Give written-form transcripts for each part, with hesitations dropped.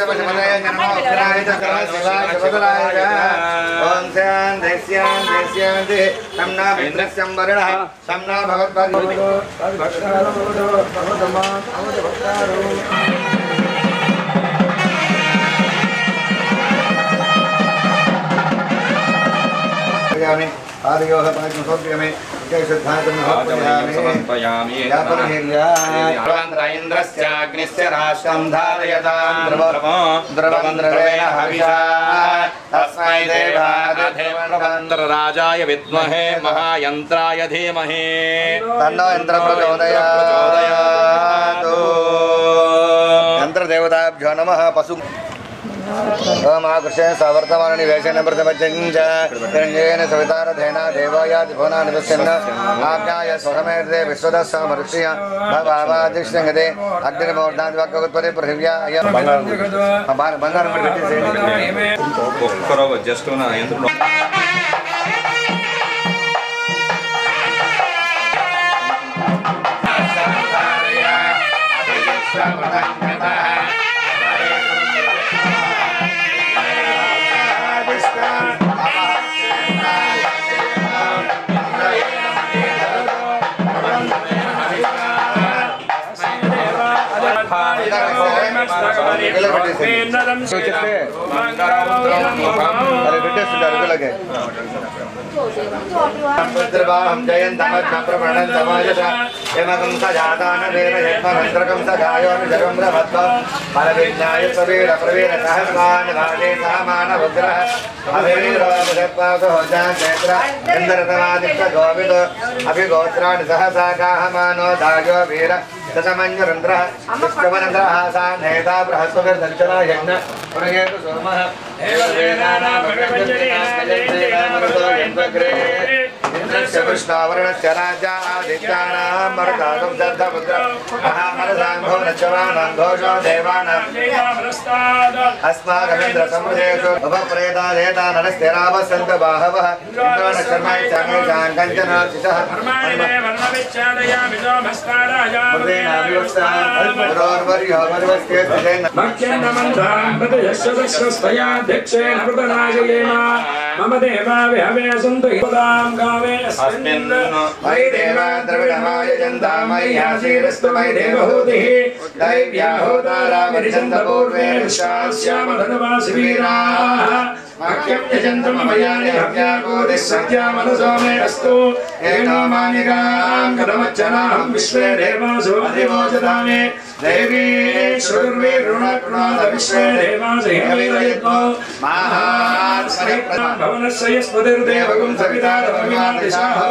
पशुपतये नमो अग्राय च शिवाय शिवतराय च ओम शान्ति शान्ति शान्ति तन्ना इन्द्रस्यं वरुणः तन्ना भगवद्भक्तो भक्तारो भगवतमा भक्तारो यामि आदियोः पायं सोप्यमे समर्पयामि इन्द्रस्याग्निस्य राष्ट्रं धारयतां द्रवन्द्रवेण हविषा तस्मै देवाय विद्महे महायन्त्राय धीमहि तन्नो यन्त्रं प्रचोदयात् यन्त्रदेवताभ्यो नमः पशु ओम आकृष्ण सावर्तमान निवेशन प्रथमचंच रंजन सवितारधेना देवायाति भुवना निवस्यन्न आज्ञाय स्वसमेर्दे विश्वदस्स मरुष्य भवादिष्णगदे अग्निमोर्धान वाक्योत्पत्ति पृथिव्या अयं బంగారం పెట్టేసేయండి ఒక్కరో జస్ట్ నా యంత్రం हम जयंतमप्रवणन्तमायशं सजातानवेन यत्ममन्त्रकं सगायोनुजगं ब्रह्मत्वं फलविज्ञाय सवेर प्रवीर सहस्रान् भागे सहमानवग्रह अभिवीरोपदत्पासहोजान्तेत्र इन्द्रतमादित्य गोविद अभिगोत्राणि सहसाकाहमानो दायो वीर दशमञ्जुरन्ध्रः विष्णुवनन्द्रः सा नेता बृहस्पतिर्दक्षिणा यज्ञ पुरयेतु सोमः इंद्रस्य कृष्णावरणस्य राजा आदित्यानां मरुतागं दद्धपुत्रं महामरुतांघो नचवानां घोषो देवानां अस्माकमिन्द्रसमुदेषु उपप्रेतादेता नरस्थिरावसन्त बाहवः इन्द्राणशर्मायचामेषां कञ्चनाशिषः पुरोर्वर्यो वर्वस्ये मम देवा विहवे सन्तु हिपदां गावे अस्मिन् मयि देवा द्रविणमाय जन्ता मय्यासीरस्तु मयि देवहूतिः दैव्या होतारा वरिजन्त पूर्वे विश्वास्यामधनुवासि वीराः वाक्यं यजन्तु मम यानि हव्याकोदिः सत्या मनसो मे अस्तु एनो मानिकां कथमच्चनाहं विश्वे देवासु अधिवोचतामि देवी श्रुतिर्वीरुणकृणाद विश्वे देवासु हिमवीरयद्मो भवनस्य यस्पतिर्देवगुं सवितारभव्यादिशाहो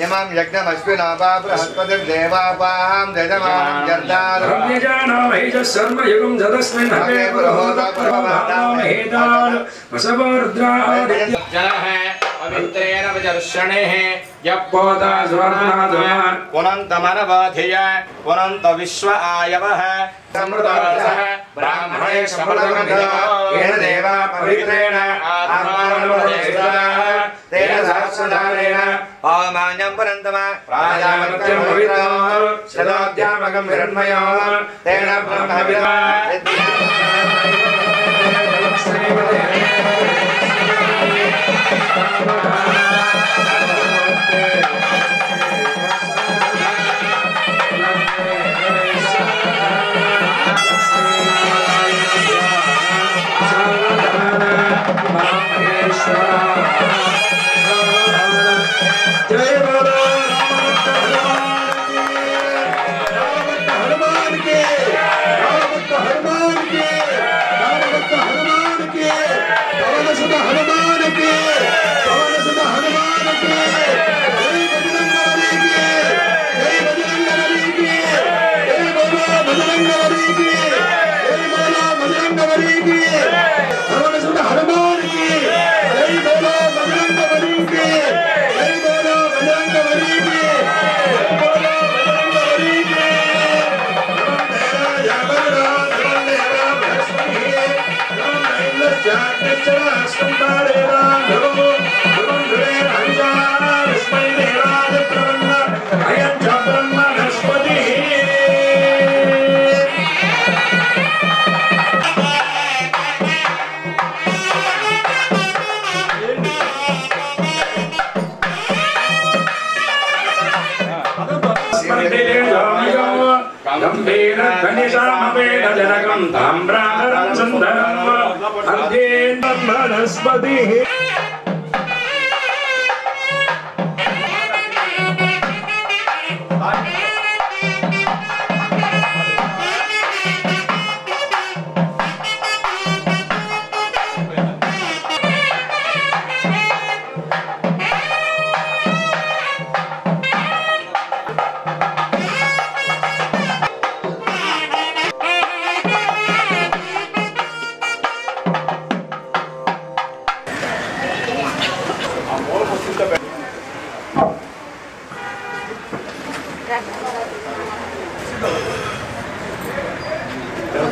इमां यज्ञमश्विनापा बृहस्पतिर्देवापां यजमानं जर्दार ब्रह्मजानो महिषः शर्मयुगं जतस्मिन् हवे पुरोहोत पुरवभातामहेतान् वसवरुद्रादित्यः पवित्रेण वजर्षणेः यप्पोता स्वर्णाद्वयान् पुनन्तमनवाधिय पुनन्त विश्व आयवः समृतरसः ब्राह्मणे शमलगमिदः येन देवा पवित्रेण आत्मानमोदेशिताः तेन सहस्रधारेण पावमान्यं पुनन्तमा प्राजापत्यं पवित्रं शताब्द्यामकं हिरण्मयः तेन ब्रह्मविद्या निशामवेदजनकं ताम्राधरं सुन्दरं अर्धेन वनस्पतिः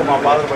మా ఫాదర్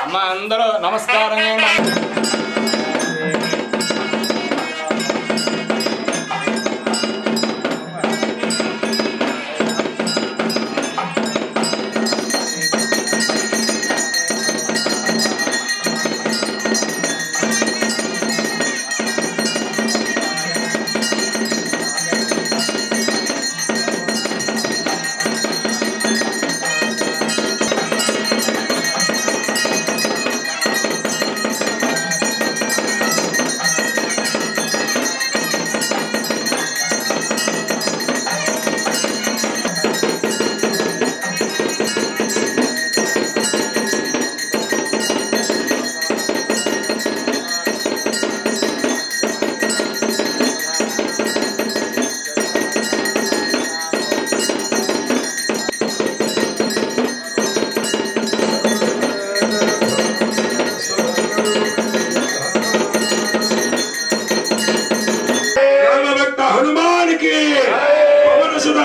అమ్మా అందరూ నమస్కారం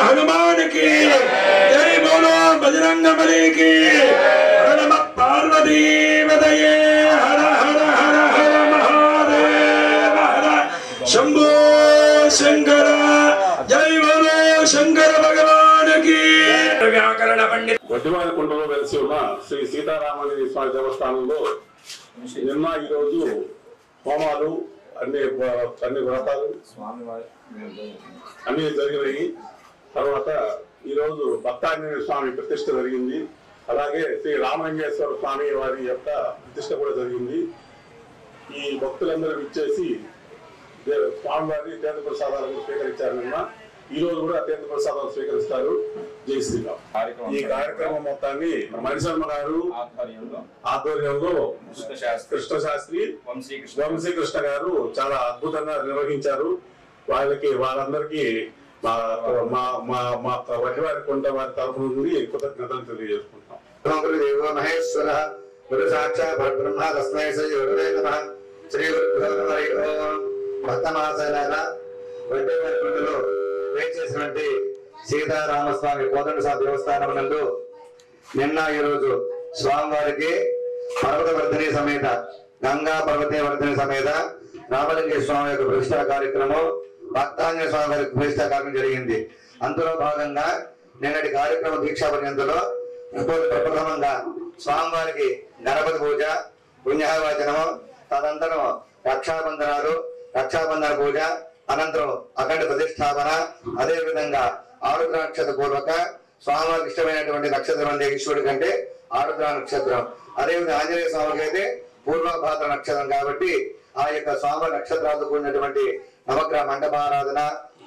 हनुमान की जय बोलो बजरंग बली की नम पार्वती वदये हर हर हर हर महादेव हर शंभो शंकर जय बोलो शंकर भगवान की व्याकरण पंडित వడ్డివారికుంటలో వెలిసి ఉన్న శ్రీ సీతారామాంజనేయ స్వామి దేవస్థానంలో నిన్న ఈరోజు హోమాలు అన్ని వ్రతాలు అన్ని జరిగినాయి. తర్వాత ఈరోజు భక్తాంజనేయ స్వామి ప్రతిష్ఠ జరిగింది. అలాగే శ్రీ రామలింగేశ్వర స్వామి వారి యొక్క ప్రతిష్ఠ కూడా జరిగింది. ఈ భక్తులందరూ ఇచ్చేసి స్వామివారి తీర్థ ప్రసాదాలను స్వీకరించారు. నిన్న ఈ రోజు కూడా తీర్థ ప్రసాదాలు స్వీకరిస్తారు. జై శ్రీరామ్. ఈ కార్యక్రమం మొత్తాన్ని మణిశర్మ గారు ఆధ్వర్యంలో కృష్ణ శాస్త్రి వంశీకృష్ణ గారు చాలా అద్భుతంగా నిర్వహించారు. వాళ్ళందరికీ మా వడ్డివారి కొండ వారి తరఫు నుండి కృతజ్ఞతలు తెలియజేసుకుంటాం. దేవో మహేశ్వర గురు సాక్షాత్ పరబ్రహ్మ తస్మై శ్రీ గురువే నమః. శ్రీ గురు భక్తమహాశయులారా, వడ్డివారి కొండలో వేచేసినటువంటి సీతారామస్వామి కోదండసామి దేవస్థానం నందు నిన్న ఈరోజు స్వామివారికి పర్వతవర్ధిని సమేత గంగా పర్వతవర్ధిని సమేత రామలింగేశ్వర స్వామి యొక్క ప్రతిష్ఠా కార్యక్రమం, భక్తాంజనేయ స్వామి వారి ప్రతిష్ఠా కార్యక్రమం జరిగింది. అందులో భాగంగా నిన్నటి కార్యక్రమ దీక్షా పర్యంతలో ప్రప్రథమంగా స్వామివారికి గణపతి పూజ, పుణ్యవాచనము, తదనంతరం రక్షాబంధనాలు, రక్షాబంధన పూజ, అనంతరం అఖండ ప్రతిష్టాపన, అదే విధంగా ఆరుద్ర నక్షత్ర పూర్వక స్వామివారికి ఇష్టమైనటువంటి నక్షత్రం అంటే ఈశ్వరుడి కంటే ఆరుద్ర నక్షత్రం, అదేవిధంగా ఆంజనేయ స్వామికి అయితే పూర్వభాద్ర నక్షత్రం కాబట్టి ఆ యొక్క స్వామి నక్షత్రాలతో కూడినటువంటి నవగ్రహ మండపారాధన,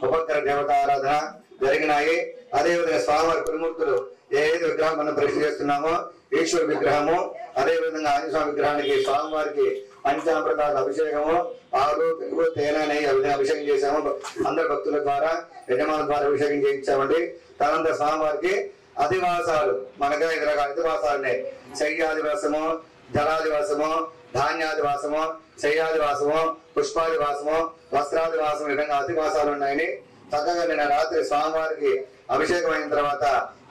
ఉపగ్రహ దేవతారాధన, జరిగినాయి. అదేవిధంగా స్వామివారి కురుమూర్తులు ఏదైతే విగ్రహం మనం ప్రతిష్ఠ చేస్తున్నామో ఈశ్వర విగ్రహము, అదేవిధంగా ఆంజనేయ స్వామి విగ్రహానికి స్వామివారికి పంచామృతాల అభిషేకము, ఆలు పెరుగు తేనె నెయ్యి అభిషేకం చేశాము. అందరి భక్తుల ద్వారా యజమానుల ద్వారా అభిషేకం చేయించామండి. తనంతర స్వామివారికి అధివాసాలు మనగా 5 రకాల అధివాసాలున్నాయి. శయ్యాదివాసము, జలాదివాసము, ధాన్యాదివాసము, శయ్యాదివాసము, పుష్పాదివాసము, వస్త్రాదివాసం, ఈ విధంగా అధివాసాలు ఉన్నాయని చక్కగా నిన్న రాత్రి స్వామివారికి అభిషేకం అయిన తర్వాత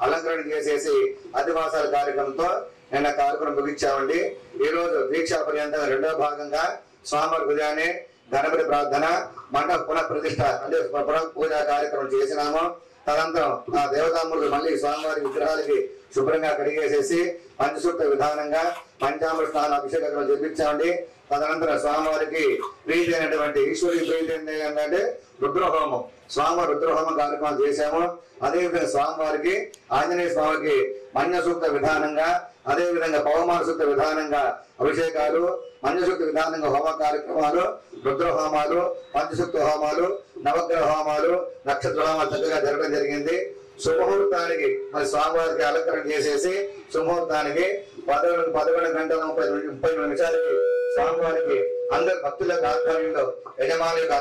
అలంకరణ చేసేసి అధివాసాల కార్యక్రమంతో నిన్న కార్యక్రమం ముగించామండి. ఈ రోజు దీక్షా పర్యంతంగా 2వ భాగంగా స్వామివారి ఉదయాన్నే గణపతి ప్రార్థన, మండప పునః ప్రతిష్ఠ అంటే పునః పూజా కార్యక్రమం చేసినాము. తదనంతరం ఆ దేవతామూర్తులు మళ్ళీ స్వామివారి విగ్రహాలకి శుభ్రంగా కడిగేసేసి పంచసూక్త విధానంగా పంచామృత స్నాన అభిషేకం జరిపించామండి. తదనంతరం స్వామివారికి ప్రీతి అయినటువంటి ఈశ్వరి ప్రీతి ఏంటంటే రుద్రహోమం, స్వామివారి రుద్రహోమం కార్యక్రమం చేశాము. అదేవిధంగా స్వామివారికి ఆంజనేయ స్వామికి మన్య సూక్త విధానంగా, అదేవిధంగా పవమాన సూక్త విధానంగా అభిషేకాలు, మన్యసూక్త విధానంగా హోమ కార్యక్రమాలు, రుద్రహోమాలు, పంచసూక్త హోమాలు, నవగ్రహ హోమాలు, నక్షత్ర హోమాలు చక్కగా జరగడం జరిగింది. శుభముహూర్తానికి మరి స్వామివారికి అలంకరణ చేసేసి శుభముహూర్తానికి 11 గంటల 30 నిమిషాలకి స్వామివారికి అందరు భక్తుల ఆధ్వర్యంలో యజమాని యొక్క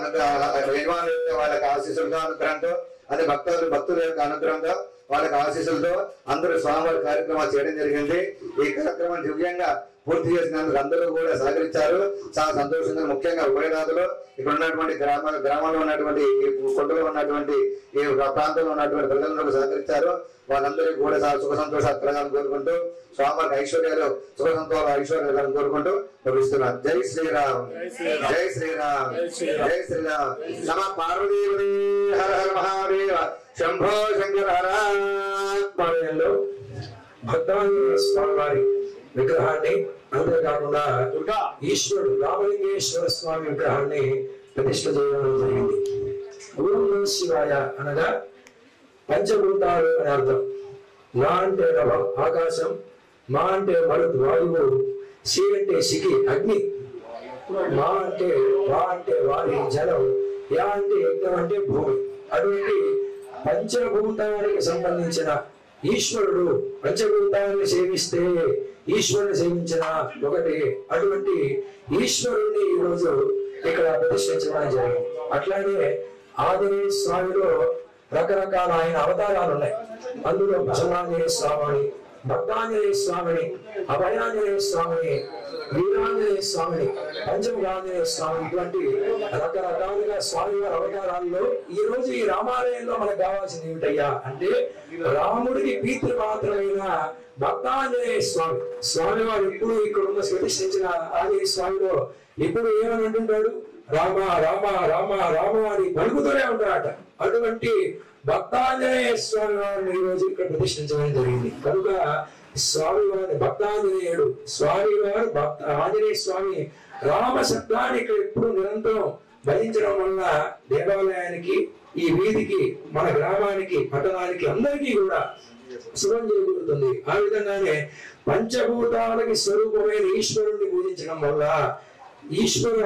యజమాని యొక్క వాళ్ళకి ఆశీస్సులతో అనుగ్రహంతో, అదే భక్తుల యొక్క అనుగ్రహంతో వాళ్ళకి ఆశీస్సులతో అందరూ స్వామివారి కార్యక్రమాలు చేయడం జరిగింది. ఈ కార్యక్రమం దివ్యంగా పూర్తి చేసినందుకు అందరూ కూడా సహకరించారు. చాలా సంతోషంగా, ముఖ్యంగా ఉభయనాథులు ఇక్కడ ఉన్నటువంటి గ్రామంలో ఉన్నటువంటి కొండలో ఉన్నటువంటి ఈ ప్రాంతంలో ఉన్నటువంటి ప్రజలందరూ సహకరించారు. వాళ్ళందరికీ కూడా చాలా సుఖ సంతోషాలు కలగాలని కోరుకుంటూ స్వామివారికి ఐశ్వర్యాలు, సుఖ సంతోష ఐశ్వర్యాలను కోరుకుంటూ ముగిస్తున్నారు. జై శ్రీరామ్, జై శ్రీరామ్, జై శ్రీరామ్. నమ పార్వతీ హర హర మహాదేవ శంభో శంకర హర. భక్తాంజనేయ స్వామి వారి విగ్రహాన్ని, అంతేకాకుండా ఈశ్వరుడు రామలింగేశ్వర స్వామి విగ్రహాన్ని ప్రతిష్ఠ చేయడం జరిగింది. ఓం నమః శివాయ అనగా పంచభూతాలు అని అర్థం. నా అంటే నభం ఆకాశం, మా అంటే మరుత్ వాయువు, సి అంటే సిగి అగ్ని, మా అంటే వా అంటే వారి జలం, యా అంటే యజ్ఞం అంటే భూమి. అటువంటి పంచభూతానికి సంబంధించిన ఈశ్వరుడు, పంచభూతాన్ని సేవిస్తే ఈశ్వరుని సేవించిన ఒకటి. అటువంటి ఈశ్వరుణ్ణి ఈ రోజు ఇక్కడ ప్రతిష్ఠించడం జరిగింది. అట్లానే ఆంజనేయ స్వామిలో రకరకాల ఆయన అవతారాలు ఉన్నాయి. అందులో ప్రసన్నాంజనేయ స్వామిని, భక్తాంజనేయ స్వామిని, అభయాంజనేయ స్వామిని, వీరాంజనేయ స్వామిని, పంచముఖాంజనేయ స్వామి, ఇటువంటి రకరకాలుగా స్వామివారి అవతారాల్లో ఈ రోజు ఈ రామాలయంలో మనకు కావాల్సింది ఏమిటయ్యా అంటే రాముడికి ప్రీతిపాత్రమైన భక్తాంజనేయ స్వామి. స్వామివారు ఇప్పుడు ఇక్కడ ఉన్న ప్రతిష్ఠించిన ఆంజనేయ స్వామిలో ఇప్పుడు ఏమని అంటుంటాడు? రామ రామ రామ రామ అని పలుకుతూనే ఉంటాడట. అటువంటి భక్తాంజనేయ స్వామి వారిని ఈ రోజు ఇక్కడ ప్రతిష్ఠించడం జరిగింది. కనుక స్వామివారి భక్తాంజనేయుడు స్వామివారు ఆంజనేయ స్వామి రామ శబ్దాన్ని ఇక్కడ ఎప్పుడు నిరంతరం భజించడం వల్ల దేవాలయానికి, ఈ వీధికి, మన గ్రామానికి, పట్టణానికి అందరికీ కూడా శుభం చేకూరుతుంది. ఆ విధంగానే పంచభూతాలకి స్వరూపమైన ఈశ్వరుణ్ణి పూజించడం వల్ల ఈశ్వర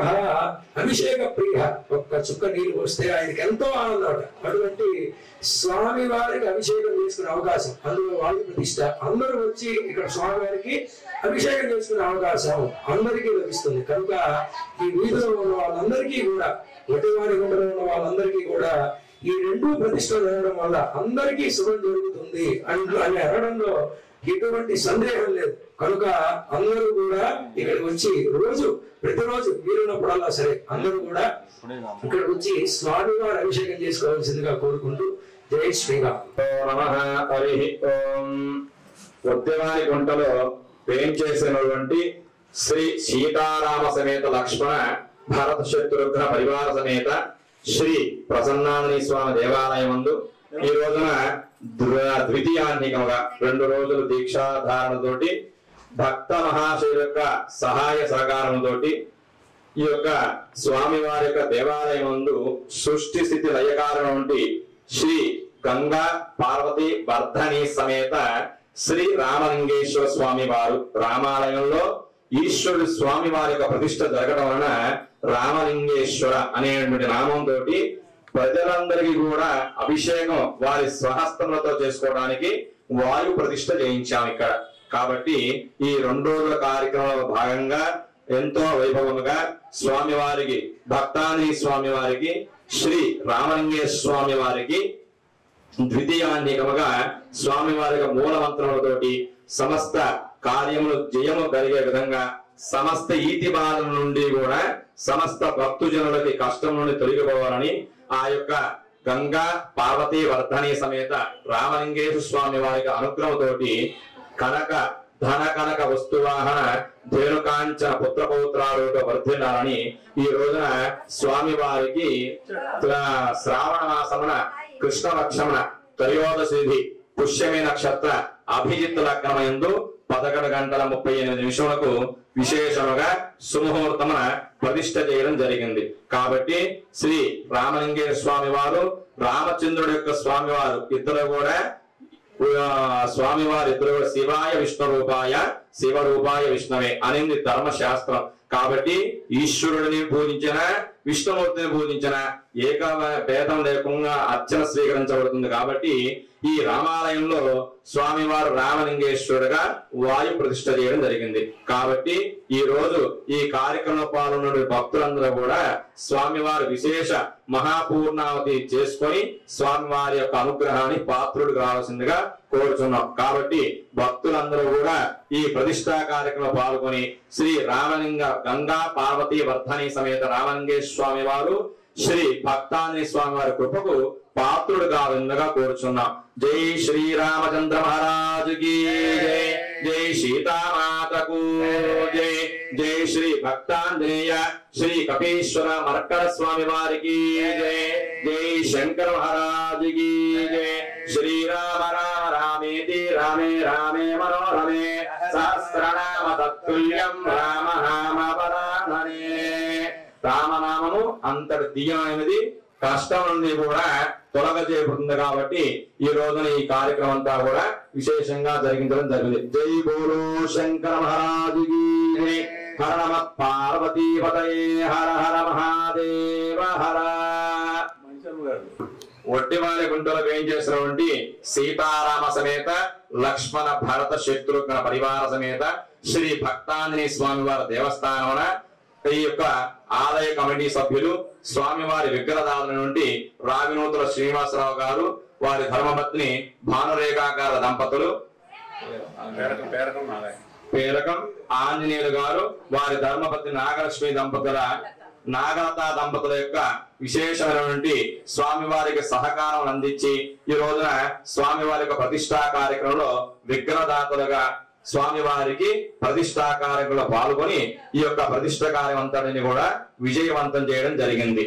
అభిషేక ప్రియ, ఒక్క చుక్క నీరు పోస్తే ఆయనకి ఎంతో ఆనందం. అటువంటి స్వామి వారికి అభిషేకం చేసుకునే అవకాశం, అందులో వాయు ప్రతిష్ట, అందరూ వచ్చి ఇక్కడ స్వామి వారికి అభిషేకం చేసుకునే అవకాశం అందరికీ లభిస్తుంది. కనుక ఈ వీధిలో ఉన్న వాళ్ళందరికీ కూడా, ఒటివారి గుండెలో ఉన్న వాళ్ళందరికీ కూడా ఈ 2 ప్రతిష్టలు జరగడం వల్ల అందరికీ శుభం జరుగుతుంది అని అనడంలో ఎటువంటి సందేహం లేదు. కనుక అందరూ కూడా ఇక్కడికి వచ్చి ప్రతిరోజు వీలున్నప్పుడల్లా సరే అందరూ కూడా ఇక్కడికి వచ్చి స్వామి వారి అభిషేకం చేసుకోవాల్సిందిగా కోరుకుంటూ జై శ్రీరామ్. ఉద్యమాని గుంటలో వేయించేసినటువంటి శ్రీ సీతారామ సమేత లక్ష్మణ భరత శత్రుఘ్న పరివార సమేత శ్రీ ప్రసన్నాంజనేయ స్వామి దేవాలయం నందు ఈ రోజున ద్వితీయాన్నికముగా 2 రోజులు దీక్షాధారణతోటి భక్త మహాశయుల యొక్క సహాయ సహకారంతో ఈ యొక్క స్వామి వారి యొక్క దేవాలయం నందు సృష్టి స్థితి లయకారణం నుండి శ్రీ గంగా పార్వతి వర్ధని సమేత శ్రీ రామలింగేశ్వర స్వామి వారు రామాలయంలో ఈశ్వరుడు స్వామి వారి యొక్క ప్రతిష్ఠ జరగడం వలన రామలింగేశ్వర అనేటువంటి నామంతో ప్రజలందరికీ కూడా అభిషేకం వారి స్వహస్తములతో చేసుకోవడానికి వాయు ప్రతిష్ఠ చేయించాం ఇక్కడ. కాబట్టి ఈ 2 రోజుల కార్యక్రమంలో భాగంగా ఎంతో వైభవముగా స్వామివారికి, భక్తాంజనేయ స్వామి వారికి, శ్రీ రామలింగేశ్వర స్వామి వారికి ద్వితీయాన్నికముగా స్వామివారికి మూల మంత్రములతోటి సమస్త కార్యములు జయము కలిగే విధంగా సమస్త ఈతి బాధల నుండి కూడా సమస్త భక్తుజనులకి కష్టం నుండి తొలగిపోవాలని ఆ యొక్క గంగా పార్వతీ వర్ధని సమేత రామలింగేశ్వర స్వామి వారికి అనుగ్రహంతోటి కనక ధన కనక వస్తువాహన ధేనుకాంచన పుత్ర పౌత్రాలతో వర్ధిల్లాలని ఈ రోజున స్వామి వారికి శ్రావణ మాసమున కృష్ణపక్షమున త్రయోదశి పుష్యమి నక్షత్ర అభిజిత్ లగ్నమందు 11:38 విశేషముగా సుముహూర్తమున ప్రతిష్ఠ చేయడం జరిగింది. కాబట్టి శ్రీ రామలింగేశ్వర స్వామి వారు, రామచంద్రుడి యొక్క స్వామివారు ఇద్దరు కూడా శివాయ విష్ణు రూపాయ శివ రూపాయ విష్ణవే అనేది ధర్మశాస్త్రం. కాబట్టి ఈశ్వరుడిని పూజించిన, విష్ణుమూర్తిని పూజించిన ఏక భేదం లేకుండా అర్చన స్వీకరించబడుతుంది. కాబట్టి ఈ రామాలయంలో స్వామివారు రామలింగేశ్వరుడుగా వాయు ప్రతిష్ఠ చేయడం జరిగింది. కాబట్టి ఈ రోజు ఈ కార్యక్రమంలో పాల్గొన్న భక్తులందరూ కూడా స్వామివారి విశేష మహాపూర్ణావతి చేసుకొని స్వామివారి యొక్క అనుగ్రహాన్ని పాత్రుడు కావాల్సిందిగా కోరుచున్నాం. కాబట్టి భక్తులందరూ కూడా ఈ ప్రతిష్టా కార్యక్రమంలో పాల్గొని శ్రీ రామలింగ గంగా పార్వతీ వర్ధని సమేత రామలింగేశ్వర స్వామి వారు, శ్రీ భక్తాంజనేయ స్వామి వారి కృపకు పాత్రుడు కావాలని కోరుచున్నాం. జై శ్రీరామచంద్ర మహారాజుకి జై, జై సీతామాతకు జై, జై శ్రీ భక్తాంజనేయ శ్రీ కపీశ్వర మర్కట స్వామి వారికి జై, జై శంకర మహారాజుకి జై. శ్రీరామ రామ రామేతి రామే రామే మనోరమే సహస్రనామ తత్తుల్యం రామ నామ పరాణనే. రామనామము అంతటి దివ్యమైనది, కష్టం నుండి కూడా తొలగజేయబడుతుంది. కాబట్టి ఈ రోజున ఈ కార్యక్రమం అంతా కూడా విశేషంగా జరిగించడం జరిగింది. జై బోలో శంకర మహారాజుకి జై. హర నమ పార్వతీపతయే హర హర మహాదేవ హర. ఒట్టివారి గుంటలో ఏం చేసినటువంటి సీతారామ సమేత లక్ష్మణ భరత శత్రుఘ్న పరివార సమేత శ్రీ భక్తాంజనేయ స్వామి వారి దేవస్థానమున ఈ యొక్క ఆలయ కమిటీ సభ్యులు, స్వామివారి విగ్రహదారుల నుండి రావినూతుల శ్రీనివాసరావు గారు, వారి ధర్మపత్ని భానురేఖాకార దంపతులు, పేరకం ఆంజనేయులు గారు, వారి ధర్మపత్ని నాగలక్ష్మి దంపతుల నాగలతా దంపతుల యొక్క విశేషమైనటువంటి స్వామివారికి సహకారం అందించి ఈ రోజున స్వామివారి యొక్క ప్రతిష్టా కార్యక్రమంలో విగ్రహదాతలుగా స్వామివారికి ప్రతిష్టా కార్యక్రమంలో పాల్గొని ఈ యొక్క ప్రతిష్ట కార్యం అంతటిని కూడా విజయవంతం చేయడం జరిగింది.